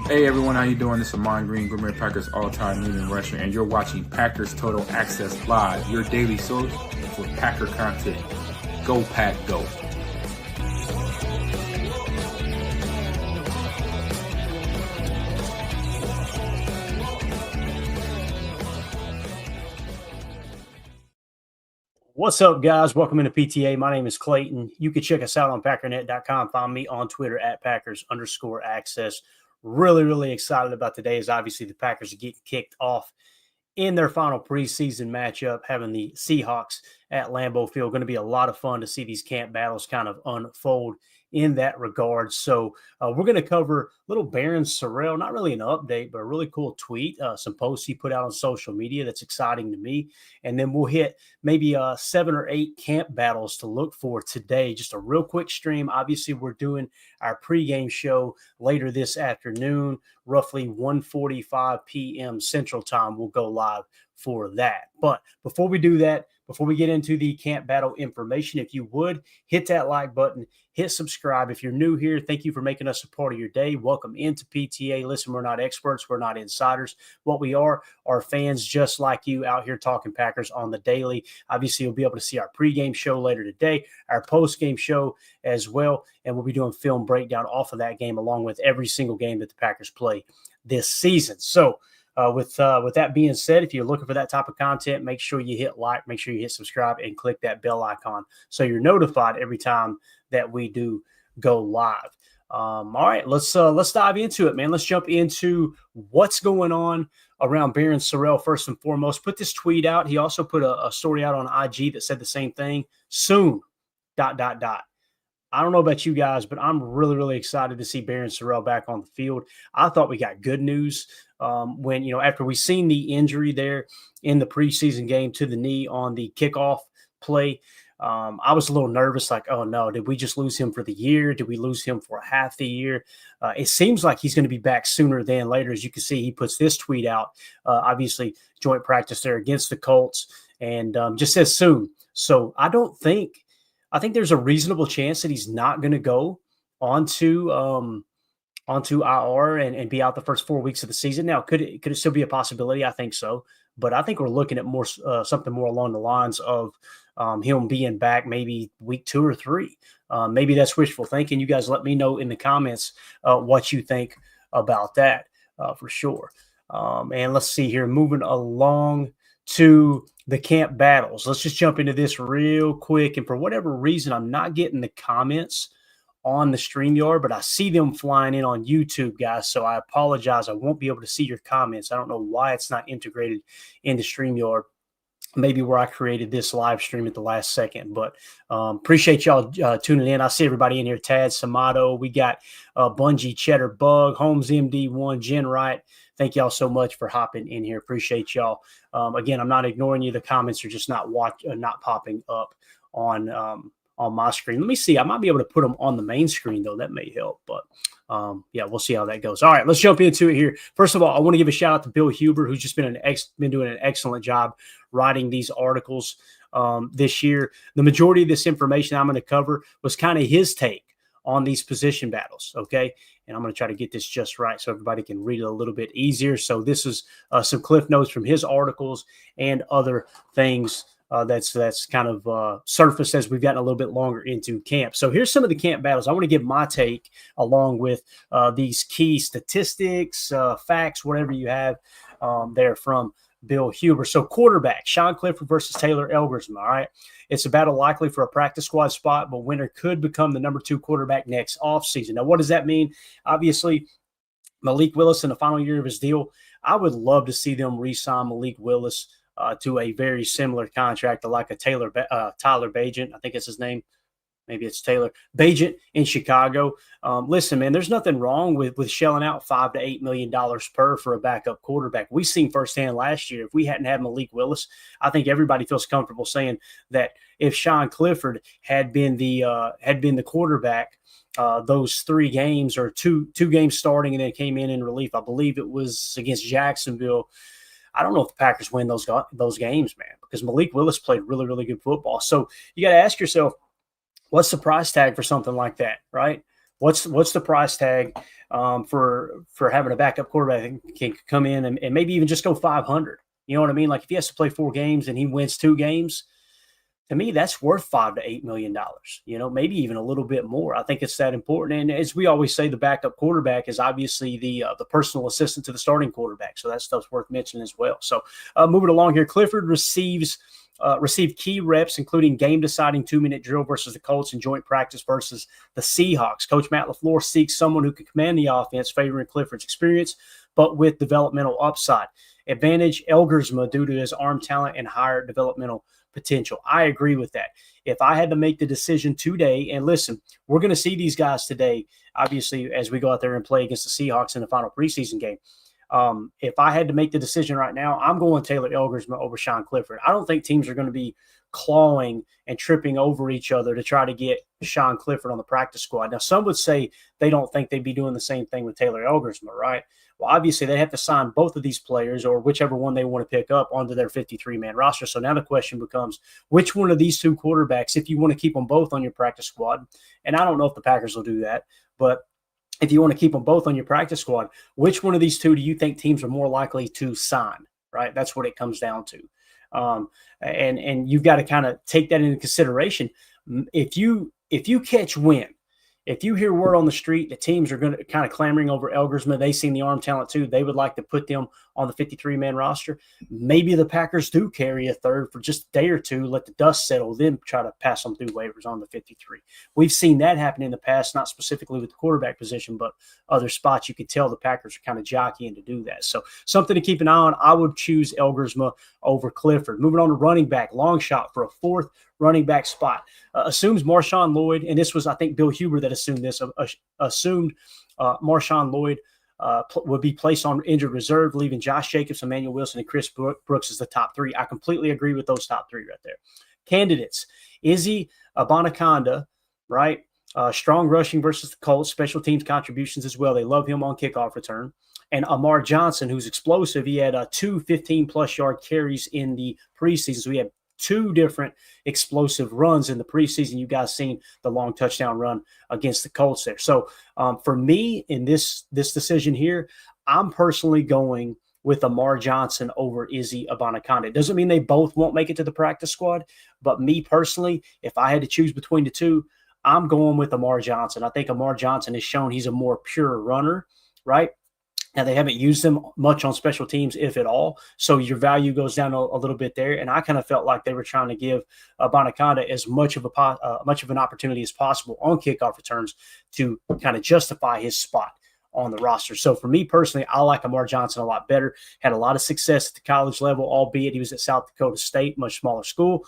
Hey everyone, how you doing? This is Amon Green, Green Bay Packers all-time leading rusher, and you're watching Packers Total Access Live, your daily source for Packer content. Go Pack, go! What's up, guys? Welcome into PTA. My name is Clayton. You can check us out on Packernet.com. Find me on Twitter at Packers_access. Really excited about today as obviously the Packers are getting kicked off in their final preseason matchup, having the Seahawks at Lambeau Field. Going to be a lot of fun to see these camp battles kind of unfold in that regard. So we're going to cover little Baron Sorrell, not really an update, but a really cool tweet, some posts he put out on social media that's exciting to me. And then we'll hit maybe 7 or 8 camp battles to look for today. Just a real quick stream. Obviously, we're doing our pregame show later this afternoon, roughly 1:45 p.m. Central Time. We'll go live for that. But before we do that, before we get into the camp battle information, if you would, hit that like button, hit subscribe. If you're new here, thank you for making us a part of your day. Welcome into PTA. Listen, we're not experts. We're not insiders. What we are fans just like you out here talking Packers on the daily. Obviously, you'll be able to see our pregame show later today, our postgame show as well, and we'll be doing film breakdown off of that game along with every single game that the Packers play this season. So, with that being said, if you're looking for that type of content, make sure you hit like, make sure you hit subscribe, and click that bell icon so you're notified every time that we do go live. All right, let's dive into it, man. Let's jump into what's going on around Baron Sorrell first and foremost. Put this tweet out. He also put a story out on IG that said the same thing. Soon, ... I don't know about you guys, but I'm really excited to see Baron Sorrell back on the field. I thought we got good news when, after we seen the injury there in the preseason game to the knee on the kickoff play. I was a little nervous, like, oh no, did we just lose him for the year? Did we lose him for half the year? It seems like he's going to be back sooner than later. As you can see, he puts this tweet out, obviously joint practice there against the Colts, and just says soon. So I think there's a reasonable chance that he's not going to go onto IR and be out the first 4 weeks of the season. Now, could it still be a possibility? I think so, but I think we're looking at more something more along the lines of him being back maybe week 2 or 3. Maybe that's wishful thinking. You guys let me know in the comments what you think about that for sure. And let's see here, moving along to the camp battles. Let's just jump into this real quick. And for whatever reason, I'm not getting the comments on the StreamYard, but I see them flying in on YouTube, guys. So I apologize. I won't be able to see your comments. I don't know why it's not integrated into StreamYard. Maybe where I created this live stream at the last second, but appreciate y'all tuning in. I see everybody in here. Tad Samato, we got Bungie, Cheddar Bug, Holmes MD1, Jen Wright. Thank y'all so much for hopping in here. Appreciate y'all. Again, I'm not ignoring you. The comments are just not popping up on my screen. Let me see. I might be able to put them on the main screen though. That may help, but yeah, we'll see how that goes. All right, let's jump into it here. First of all, I want to give a shout out to Bill Huber, who's just been doing an excellent job writing these articles this year. The majority of this information I'm going to cover was kind of his take on these position battles. Okay. And I'm going to try to get this just right so everybody can read it a little bit easier. So this is some cliff notes from his articles and other things that's kind of surfaced as we've gotten a little bit longer into camp. So here's some of the camp battles. I want to give my take along with these key statistics, facts, whatever you have there from Bill Huber. So quarterback, Sean Clifford versus Taylor Elgersman. All right. It's a battle likely for a practice squad spot, but winner could become the number 2 quarterback next offseason. Now, what does that mean? Obviously, Malik Willis in the final year of his deal. I would love to see them re-sign Malik Willis to a very similar contract to like a Tyler Bagent. I think it's his name. Maybe it's Taylor Bagent in Chicago. Listen, man, there's nothing wrong with shelling out $5 to $8 million per for a backup quarterback. We seen firsthand last year. If we hadn't had Malik Willis, I think everybody feels comfortable saying that if Sean Clifford had been the quarterback those 3 games or two games starting and then came in relief, I believe it was against Jacksonville. I don't know if the Packers win those games, man, because Malik Willis played really good football. So you got to ask yourself, what's the price tag for something like that, right? what's the price tag for having a backup quarterback that can come in and maybe even just go 500? You know what I mean? Like if he has to play 4 games and he wins 2 games, to me, that's worth $5 to $8 million, maybe even a little bit more. I think it's that important. And as we always say, the backup quarterback is obviously the personal assistant to the starting quarterback. So that stuff's worth mentioning as well. So moving along here, Clifford received key reps, including game-deciding 2-minute drill versus the Colts and joint practice versus the Seahawks. Coach Matt LaFleur seeks someone who can command the offense, favoring Clifford's experience, but with developmental upside. Advantage Elgersma due to his arm talent and higher developmental potential. I agree with that. If I had to make the decision today, and listen, we're going to see these guys today, obviously, as we go out there and play against the Seahawks in the final preseason game. If I had to make the decision right now, I'm going Taylor Elgersma over Sean Clifford. I don't think teams are going to be clawing and tripping over each other to try to get Sean Clifford on the practice squad. Now, some would say they don't think they'd be doing the same thing with Taylor Elgersma, right? Well, obviously, they have to sign both of these players or whichever one they want to pick up onto their 53-man roster. So now the question becomes, which one of these 2 quarterbacks, if you want to keep them both on your practice squad, and I don't know if the Packers will do that, but if you want to keep them both on your practice squad, which one of these 2 do you think teams are more likely to sign, right? That's what it comes down to. And you've got to kind of take that into consideration. If you catch wind, if you hear word on the street that teams are going to kind of clamoring over Elgersma, they seen the arm talent too, they would like to put them on the 53-man roster. Maybe the Packers do carry a third for just a day or two, let the dust settle, then try to pass them through waivers on the 53. We've seen that happen in the past, not specifically with the quarterback position, but other spots. You could tell the Packers are kind of jockeying to do that. So something to keep an eye on. I would choose Elgersma over Clifford. Moving on to running back, long shot for a 4th running back spot. Assumes Marshawn Lloyd, and this was, I think, Bill Huber that assumed this, assumed Marshawn Lloyd would be placed on injured reserve, leaving Josh Jacobs, Emmanuel Wilson, and Chris Brooks as the top 3. I completely agree with those top 3 right there. Candidates, Izzy Abanikanda, right? Strong rushing versus the Colts, special teams contributions as well. They love him on kickoff return. And Amar Johnson, who's explosive. He had 2 15-plus yard carries in the preseason. So he had 2 different explosive runs in the preseason. You guys seen the long touchdown run against the Colts there. So for me in this decision here, I'm personally going with Amar Johnson over Izzy Abanikanda. It doesn't mean they both won't make it to the practice squad, but me personally, if I had to choose between the 2, I'm going with Amar Johnson. I think Amar Johnson has shown he's a more pure runner, right? Now, they haven't used him much on special teams, if at all. So your value goes down a little bit there. And I kind of felt like they were trying to give Abanikanda as much of an opportunity as possible on kickoff returns to kind of justify his spot on the roster. So for me personally, I like Amar Johnson a lot better. Had a lot of success at the college level, albeit he was at South Dakota State, much smaller school.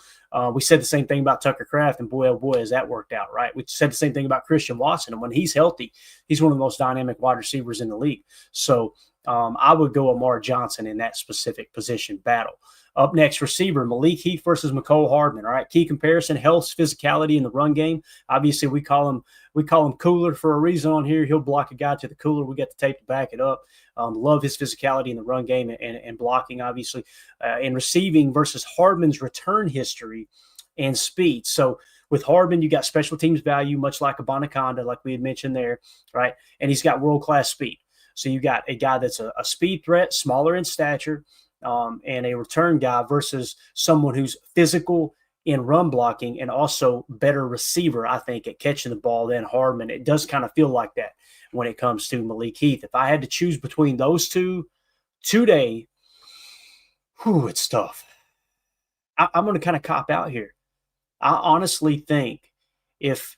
We said the same thing about Tucker Kraft, and boy, oh boy, has that worked out, right? We said the same thing about Christian Watson, and when he's healthy, he's one of the most dynamic wide receivers in the league. So I would go Amar Johnson in that specific position battle. Up next, receiver, Malik Heath versus Mecole Hardman. All right, key comparison, health, physicality in the run game. Obviously, we call him Cooler for a reason on here. He'll block a guy to the cooler. We got the tape to back it up. Love his physicality in the run game and blocking, obviously. In receiving versus Hardman's return history and speed. So with Hardman, you got special teams value, much like Abanikanda, like we had mentioned there, right? And he's got world-class speed. So you got a guy that's a speed threat, smaller in stature, and a return guy versus someone who's physical in run blocking and also better receiver, I think, at catching the ball than Hardman. It does kind of feel like that when it comes to Malik Heath. If I had to choose between those 2 today, it's tough. I'm going to kind of cop out here. I honestly think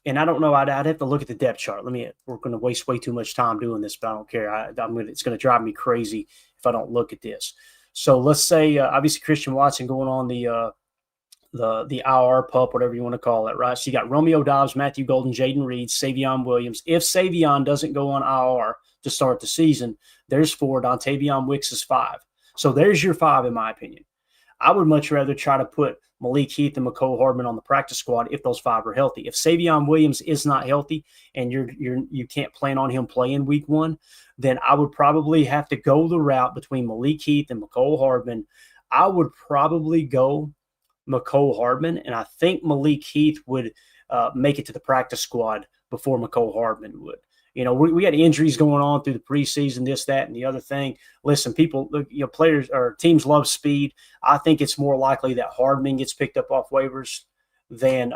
and I don't know, I'd have to look at the depth chart. We're going to waste way too much time doing this, but I don't care. It's going to drive me crazy if I don't look at this. So let's say, obviously, Christian Watson going on the IR pup, whatever you want to call it, right? So you got Romeo Dobbs, Matthew Golden, Jaden Reed, Savion Williams. If Savion doesn't go on IR to start the season, there's 4. Dontavion Wicks is 5. So there's your 5, in my opinion. I would much rather try to put Malik Heath and Mecole Hardman on the practice squad if those 5 are healthy. If Savion Williams is not healthy and you can't plan on him playing week 1, then I would probably have to go the route between Malik Heath and Mecole Hardman. I would probably go Mecole Hardman, and I think Malik Heath would make it to the practice squad before McCole Hardman would. We had injuries going on through the preseason, this, that, and the other thing. Listen, players or teams love speed. I think it's more likely that Hardman gets picked up off waivers than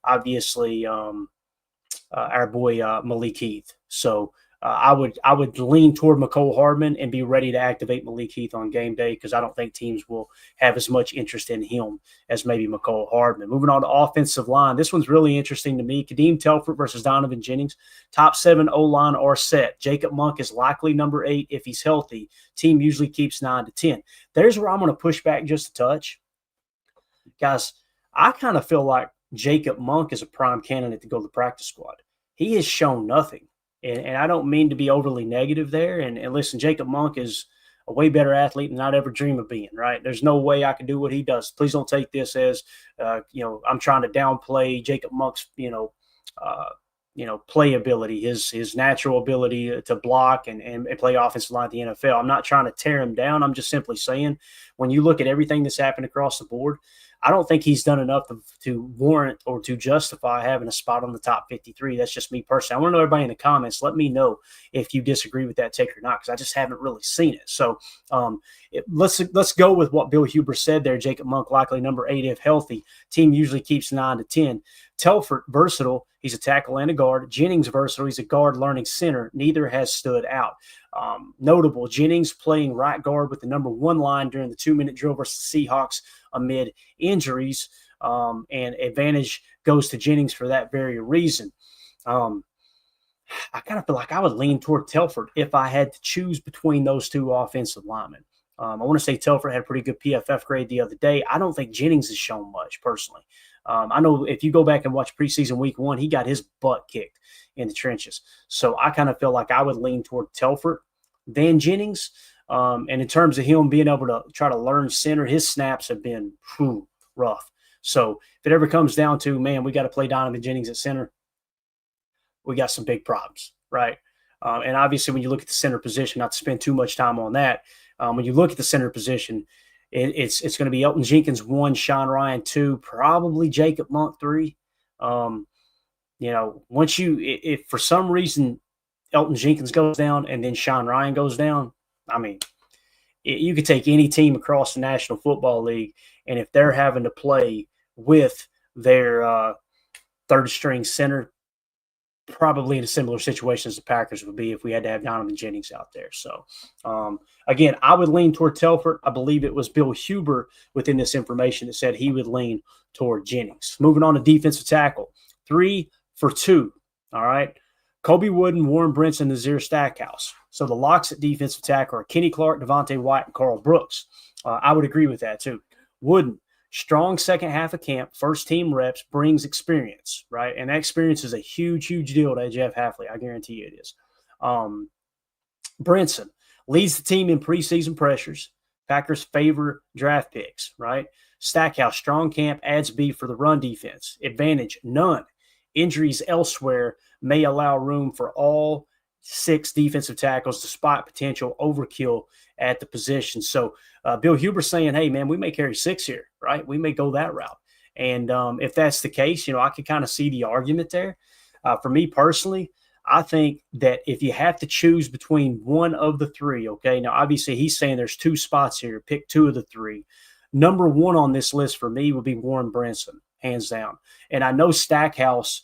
obviously our boy Malik Heath. So I would lean toward McCole Hardman and be ready to activate Malik Heath on game day, because I don't think teams will have as much interest in him as maybe McCole Hardman. Moving on to offensive line. This one's really interesting to me. Kadeem Telford versus Donovan Jennings. Top 7 O-line are set. Jacob Monk is likely number 8 if he's healthy. Team usually keeps 9 to 10. There's where I'm going to push back just a touch. Guys, I kind of feel like Jacob Monk is a prime candidate to go to the practice squad. He has shown nothing. And I don't mean to be overly negative there. And listen, Jacob Monk is a way better athlete than I'd ever dream of being, right? There's no way I can do what he does. Please don't take this as, I'm trying to downplay Jacob Monk's, play ability, his natural ability to block and play offensive line at the NFL. I'm not trying to tear him down. I'm just simply saying, when you look at everything that's happened across the board, I don't think he's done enough to warrant or to justify having a spot on the top 53. That's just me personally. I want to know everybody in the comments. Let me know if you disagree with that take or not, because I just haven't really seen it. So let's go with what Bill Huber said there. Jacob Monk likely number 8 if healthy. Team usually keeps 9 to 10. Telford, versatile. He's a tackle and a guard. Jennings, versatile. He's a guard learning center. Neither has stood out. Notable, Jennings playing right guard with the number 1 line during the 2-minute drill versus the Seahawks amid injuries, and advantage goes to Jennings for that very reason. I kind of feel like I would lean toward Telford if I had to choose between those two offensive linemen. I want to say Telford had a pretty good PFF grade the other day. I don't think Jennings has shown much personally. I know if you go back and watch preseason week 1, he got his butt kicked in the trenches. So I kind of feel like I would lean toward Telford than Jennings. And in terms of him being able to try to learn center, his snaps have been rough. So if it ever comes down to, man, we got to play Donovan Jennings at center, we got some big problems, right? And obviously when you look at the center position, not to spend too much time on that, when you look at the center position, it's going to be Elton Jenkins 1, Sean Ryan 2, probably Jacob Monk 3. If for some reason Elton Jenkins goes down and then Sean Ryan goes down, I mean, you could take any team across the National Football League, and if they're having to play with their third-string center, probably in a similar situation as the Packers would be if we had to have Donovan Jennings out there. So, again, I would lean toward Telford. I believe it was Bill Huber within this information that said he would lean toward Jennings. Moving on to defensive tackle, 3 for 2. All right. Kobe Wooden, Warren Brinson, Nazir Stackhouse. So the locks at defensive tackle are Kenny Clark, Devontae White, and Carl Brooks. I would agree with that too. Wooden, strong second half of camp, first team reps, brings experience, right? And that experience is a huge, huge deal to Jeff Hafley. I guarantee you it is. Brinson leads the team in preseason pressures. Packers favor draft picks, right? Stackhouse, strong camp, adds beef for the run defense. Advantage, none. Injuries elsewhere may allow room for all 6 defensive tackles despite potential overkill at the position. So Bill Huber saying, hey, man, we may carry 6 here, right? We may go that route. And if that's the case, I could kind of see the argument there. For me personally, I think that if you have to choose between one of the 3, okay, now obviously he's saying there's 2 spots here, pick 2 of the 3. Number 1 on this list for me would be Warren Brinson, hands down. And I know Stackhouse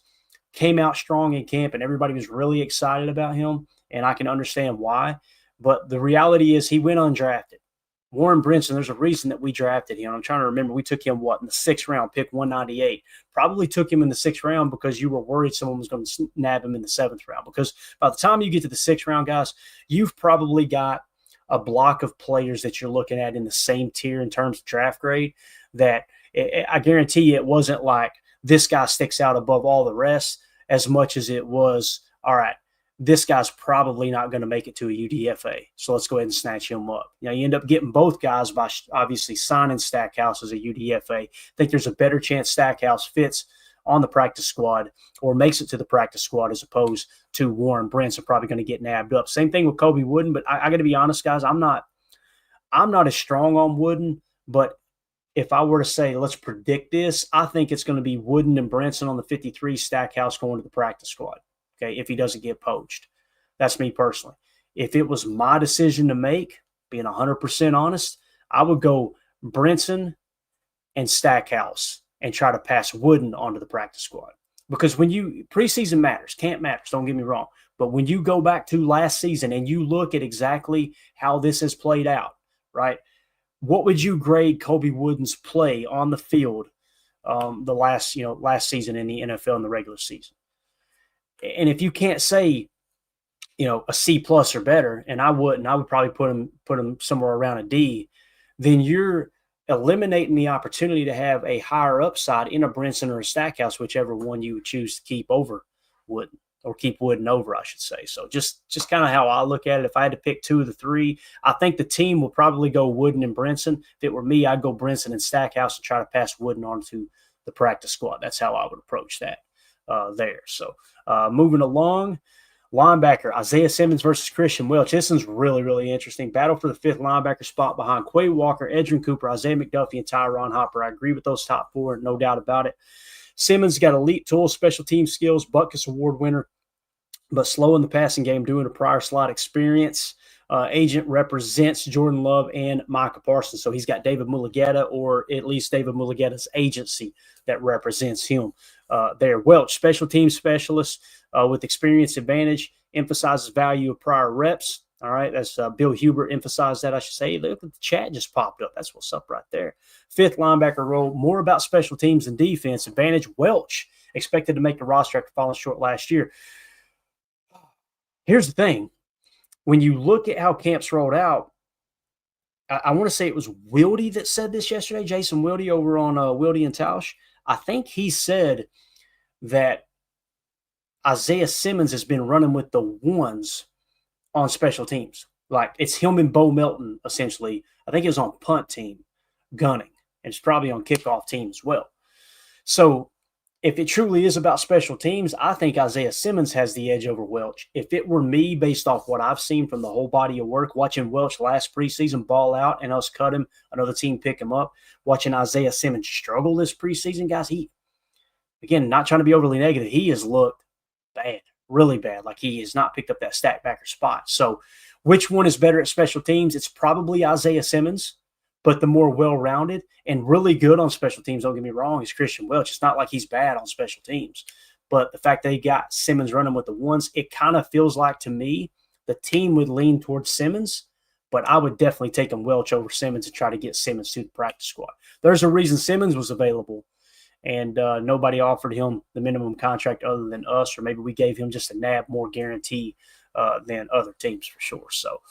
came out strong in camp and everybody was really excited about him, and I can understand why. But the reality is he went undrafted. Warren Brinson, there's a reason that we drafted him. I'm trying to remember. We took him, in the 6th round, pick 198. Probably took him in the 6th round because you were worried someone was going to nab him in the 7th round. Because by the time you get to the 6th round, guys, you've probably got a block of players that you're looking at in the same tier in terms of draft grade that I guarantee you it wasn't like this guy sticks out above all the rest as much as it was, all right, this guy's probably not going to make it to a UDFA, so let's go ahead and snatch him up. You end up getting both guys by obviously signing Stackhouse as a UDFA. I think there's a better chance Stackhouse fits on the practice squad or makes it to the practice squad as opposed to Warren Brinson probably going to get nabbed up. Same thing with Kobe Wooden, but I got to be honest, guys, I'm not as strong on Wooden, but if I were to say, let's predict this, I think it's going to be Wooden and Brinson on the 53, Stackhouse going to the practice squad, okay, if he doesn't get poached. That's me personally. If it was my decision to make, being 100% honest, I would go Brinson and Stackhouse and try to pass Wooden onto the practice squad. Because when preseason matters, camp matters, don't get me wrong. But when you go back to last season and you look at exactly how this has played out, right? What would you grade Kobe Wooden's play on the field the last season in the NFL in the regular season? And if you can't say, a C+ or better, and I would probably put him somewhere around a D, then you're eliminating the opportunity to have a higher upside in a Brinson or a Stackhouse, whichever one you would choose to keep over Wooden, or keep Wooden over, I should say. So just kind of how I look at it. If I had to pick two of the three, I think the team will probably go Wooden and Brinson. If it were me, I'd go Brinson and Stackhouse and try to pass Wooden onto the practice squad. That's how I would approach that there. So moving along. Linebacker, Isaiah Simmons versus Christian Welch. This one's really, really interesting. Battle for the 5th linebacker spot behind Quay Walker, Edrin Cooper, Isaiah McDuffie, and Tyron Hopper. I agree with those top four, no doubt about it. Simmons got elite tools, special team skills, Butkus Award winner, but slow in the passing game due to prior slot experience. Agent represents Jordan Love and Micah Parsons. So he's got David Mulugeta, or at least David Mulugeta's agency that represents him there. Welch, special team specialist with experience advantage, emphasizes value of prior reps. All right, that's Bill Hubert emphasized that, I should say. Look at the chat just popped up. That's what's up right there. 5th linebacker role, more about special teams and defense. Advantage, Welch, expected to make the roster after falling short last year. Here's the thing. When you look at how camps rolled out, I want to say it was Wildy that said this yesterday, Jason Wildy over on Wildy and Tausch. I think he said that Isaiah Simmons has been running with the ones on special teams. Like, it's him and Bo Melton, essentially. I think it was on punt team, gunning. And it's probably on kickoff team as well. So if it truly is about special teams, I think Isaiah Simmons has the edge over Welch. If it were me, based off what I've seen from the whole body of work, watching Welch last preseason ball out and us cut him, another team pick him up, watching Isaiah Simmons struggle this preseason, guys, again, not trying to be overly negative, he has looked bad, really bad. Like, he has not picked up that stack backer spot. So which one is better at special teams? It's probably Isaiah Simmons, but the more well-rounded and really good on special teams, don't get me wrong, is Christian Welch. It's not like he's bad on special teams. But the fact that he got Simmons running with the ones, it kind of feels like, to me, the team would lean towards Simmons, but I would definitely take him Welch over Simmons and try to get Simmons to the practice squad. There's a reason Simmons was available, and nobody offered him the minimum contract other than us, or maybe we gave him just a nab more guarantee than other teams for sure. So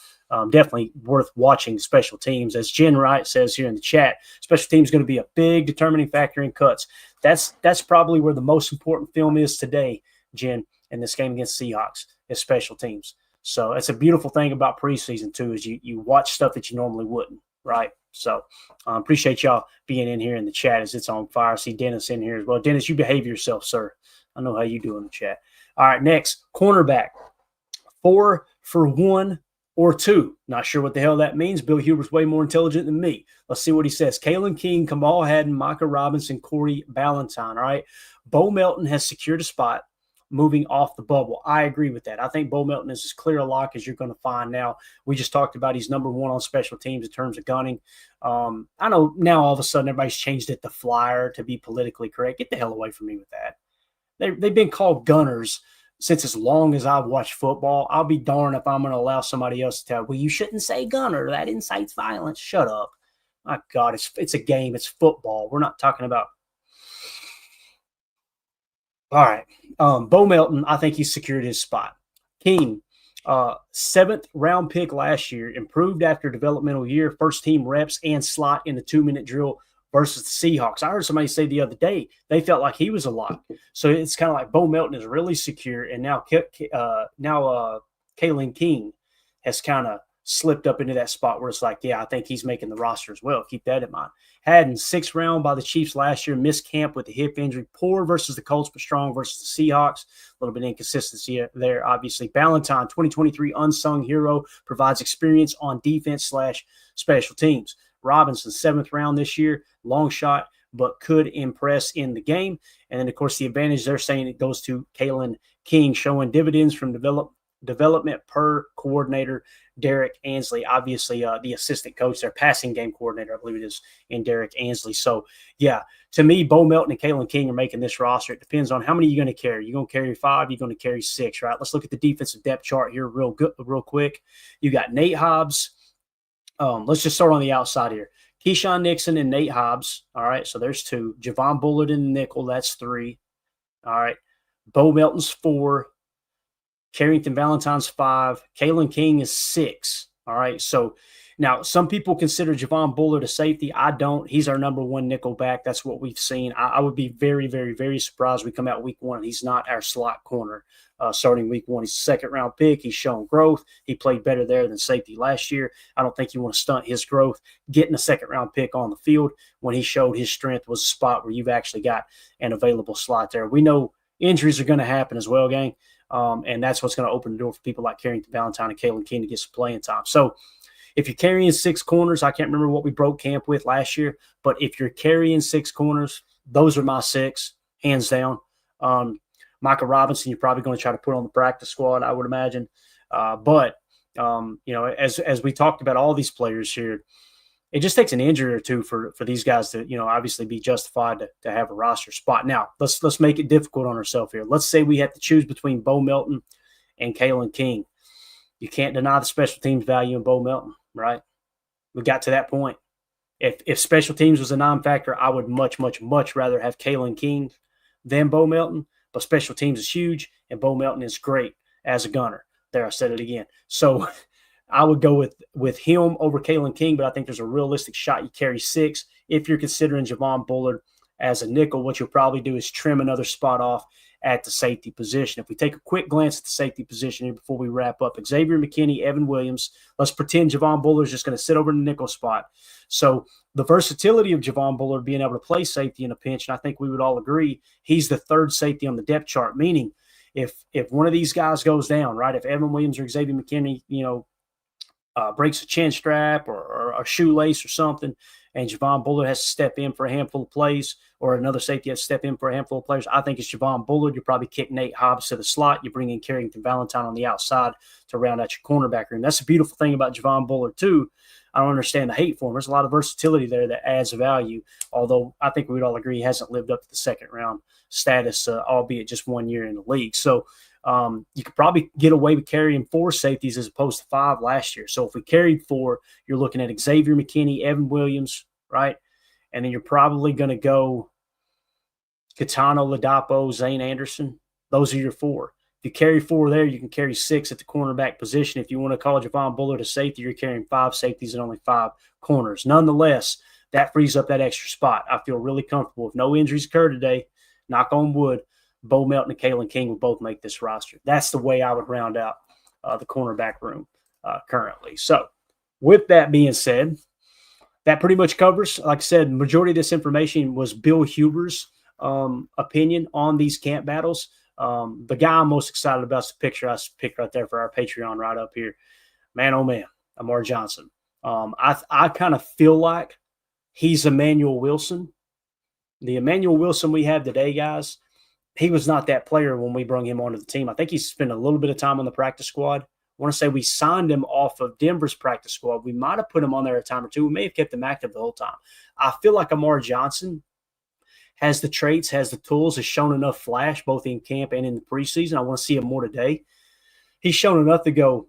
definitely worth watching special teams. As Jen Wright says here in the chat, special teams is going to be a big determining factor in cuts. That's probably where the most important film is today, Jen, in this game against Seahawks, is special teams. So that's a beautiful thing about preseason too, is you watch stuff that you normally wouldn't, right? So appreciate y'all being in here in the chat as it's on fire. I see Dennis in here as well. Dennis, you behave yourself, sir. I know how you do in the chat. All right, next, cornerback. 4 for 1 or 2. Not sure what the hell that means. Bill Hubert's way more intelligent than me. Let's see what he says. Kalen King, Kamal Haddon, Micah Robinson, Corey Ballantyne. All right. Bo Melton has secured a spot moving off the bubble. I agree with that. I think Bo Melton is as clear a lock as you're going to find now. We just talked about he's number 1 on special teams in terms of gunning. I know now all of a sudden everybody's changed it to flyer to be politically correct. Get the hell away from me with that. They've been called gunners since as long as I've watched football. I'll be darned if I'm going to allow somebody else to tell, well, you shouldn't say gunner. That incites violence. Shut up. My God, it's a game. It's football. We're not talking about. All right. Bo Melton, I think he's secured his spot. King, 7th round pick last year, improved after developmental year, first team reps and slot in the 2-minute drill versus the Seahawks. I heard somebody say the other day they felt like he was a lock. So it's kind of like Bo Melton is really secure, and now Kalen King has kind of slipped up into that spot where it's like, yeah, I think he's making the roster as well. Keep that in mind. Haddon, 6th round by the Chiefs last year, missed camp with a hip injury. Poor versus the Colts, but strong versus the Seahawks. A little bit of inconsistency there, obviously. Ballantyne, 2023 unsung hero, provides experience on defense/special teams. Robinson, 7th round this year, long shot, but could impress in the game. And then, of course, the advantage they're saying it goes to Kalen King, showing dividends from development per coordinator Derek Ansley, obviously the assistant coach, their passing game coordinator, I believe it is, in Derek Ansley. So, yeah, to me, Bo Melton and Kalen King are making this roster. It depends on how many you're going to carry. You're going to carry 5, you're going to carry 6, right? Let's look at the defensive depth chart here real quick. You got Nate Hobbs. Let's just start on the outside here. Keyshawn Nixon and Nate Hobbs. All right, so there's 2. Javon Bullard in the nickel, that's 3. All right. Bo Melton's 4. Carrington Valentine's 5. Kalen King is 6. All right. So now some people consider Javon Bullard a safety. I don't. He's our number 1 nickel back. That's what we've seen. I would be very, very, very surprised we come out week 1 and he's not our slot corner starting week 1. He's a 2nd round pick. He's shown growth. He played better there than safety last year. I don't think you want to stunt his growth getting a 2nd round pick on the field when he showed his strength was a spot where you've actually got an available slot there. We know injuries are going to happen as well, gang. And that's what's going to open the door for people like Carrington Valentine and Kalen King to get some playing time. So if you're carrying 6 corners, I can't remember what we broke camp with last year, but if you're carrying 6 corners, those are my 6, hands down. Micah Robinson, you're probably going to try to put on the practice squad, I would imagine. But as we talked about all these players here, it just takes an injury or 2 for these guys to, obviously be justified to have a roster spot. Now, let's make it difficult on ourselves here. Let's say we have to choose between Bo Melton and Kalen King. You can't deny the special teams value in Bo Melton, right? We got to that point. If special teams was a non-factor, I would much, much, much rather have Kalen King than Bo Melton. But special teams is huge, and Bo Melton is great as a gunner. There, I said it again. So I would go with him over Kalen King, but I think there's a realistic shot you carry 6. If you're considering Javon Bullard as a nickel, what you'll probably do is trim another spot off at the safety position. If we take a quick glance at the safety position here before we wrap up, Xavier McKinney, Evan Williams, let's pretend Javon Bullard is just going to sit over in the nickel spot. So the versatility of Javon Bullard being able to play safety in a pinch, and I think we would all agree, he's the 3rd safety on the depth chart, meaning if one of these guys goes down, right, if Evan Williams or Xavier McKinney, breaks a chin strap or a shoelace or something, and Javon Bullard has to step in for a handful of plays, or another safety has to step in for a handful of players, I think it's Javon Bullard. You probably kick Nate Hobbs to the slot. You bring in Carrington Valentine on the outside to round out your cornerback room. That's the beautiful thing about Javon Bullard, too. I don't understand the hate for him. There's a lot of versatility there that adds value, although I think we would all agree he hasn't lived up to the 2nd round status, albeit just 1 year in the league. So you could probably get away with carrying 4 safeties as opposed to 5 last year. So if we carried 4, you're looking at Xavier McKinney, Evan Williams, right? And then you're probably going to go Katano, Ladapo, Zane Anderson. Those are your 4. If you carry 4 there, you can carry 6 at the cornerback position. If you want to call Javon Bullard a safety, you're carrying 5 safeties and only 5 corners. Nonetheless, that frees up that extra spot. I feel really comfortable. If no injuries occur today, knock on wood, Bo Melton and Kalen King will both make this roster. That's the way I would round out the cornerback room currently. So with that being said, that pretty much covers, like I said, majority of this information was Bill Huber's opinion on these camp battles. The guy I'm most excited about is the picture I picked right there for our Patreon right up here. Man, oh man, Amar Johnson. I kind of feel like he's Emmanuel Wilson. The Emmanuel Wilson we have today, guys, he was not that player when we brought him onto the team. I think he's spent a little bit of time on the practice squad. I want to say we signed him off of Denver's practice squad. We might have put him on there a time or 2. We may have kept him active the whole time. I feel like Amar Johnson has the traits, has the tools, has shown enough flash both in camp and in the preseason. I want to see him more today. He's shown enough to go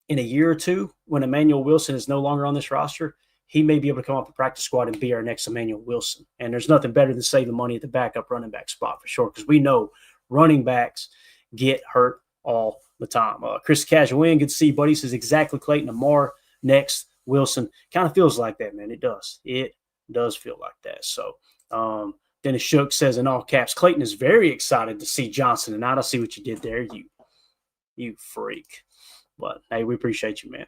in a year or 2 when Emmanuel Wilson is no longer on this roster. He may be able to come off the practice squad and be our next Emmanuel Wilson. And there's nothing better than saving money at the backup running back spot for sure, because we know running backs get hurt all the time. Chris Casualin, good to see you, buddy. Says exactly Clayton Amar next Wilson. Kind of feels like that, man. It does. It does feel like that. So Dennis Shook says in all caps, Clayton is very excited to see Johnson. And I don't see what you did there, you freak. But, hey, we appreciate you, man.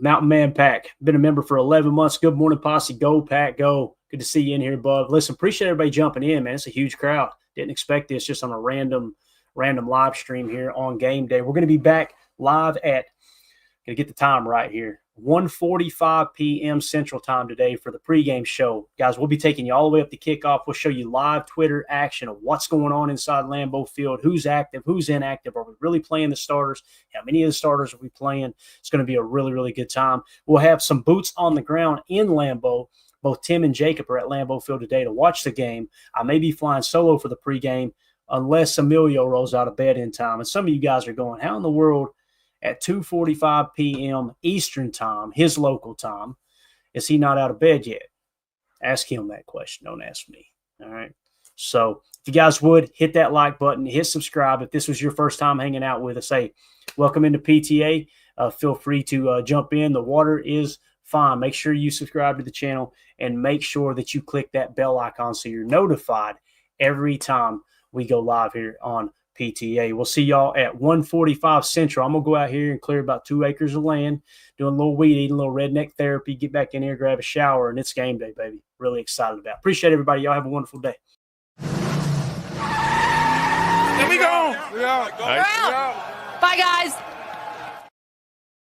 Mountain Man Pack, been a member for 11 months. Good morning, Posse. Go, Pack, go. Good to see you in here, bud. Listen, appreciate everybody jumping in, man. It's a huge crowd. Didn't expect this just on a random live stream here on game day. We're going to be back live at – got to get the time right here. 1:45 p.m. Central Time today for the pregame show. Guys, we'll be taking you all the way up to kickoff. We'll show you live Twitter action of what's going on inside Lambeau Field, who's active, who's inactive. Are we really playing the starters? How many of the starters are we playing? It's going to be a really, really good time. We'll have some boots on the ground in Lambeau. Both Tim and Jacob are at Lambeau Field today to watch the game. I may be flying solo for the pregame unless Emilio rolls out of bed in time. And some of you guys are going, how in the world at 2:45 p.m. Eastern time, his local time, is he not out of bed yet? Ask him that question. Don't ask me. All right. So if you guys would, hit that like button, hit subscribe. If this was your first time hanging out with us, hey, welcome into PTA. Feel free to jump in. The water is fine. Make sure you subscribe to the channel and make sure that you click that bell icon so you're notified every time we go live here on PTA. We'll see y'all at 1:45 Central. I'm going to go out here and clear about 2 acres of land, doing a little weed eating, a little redneck therapy, get back in here, grab a shower, and it's game day, baby. Really excited about it. Appreciate everybody. Y'all have a wonderful day. There we go. Bye, guys.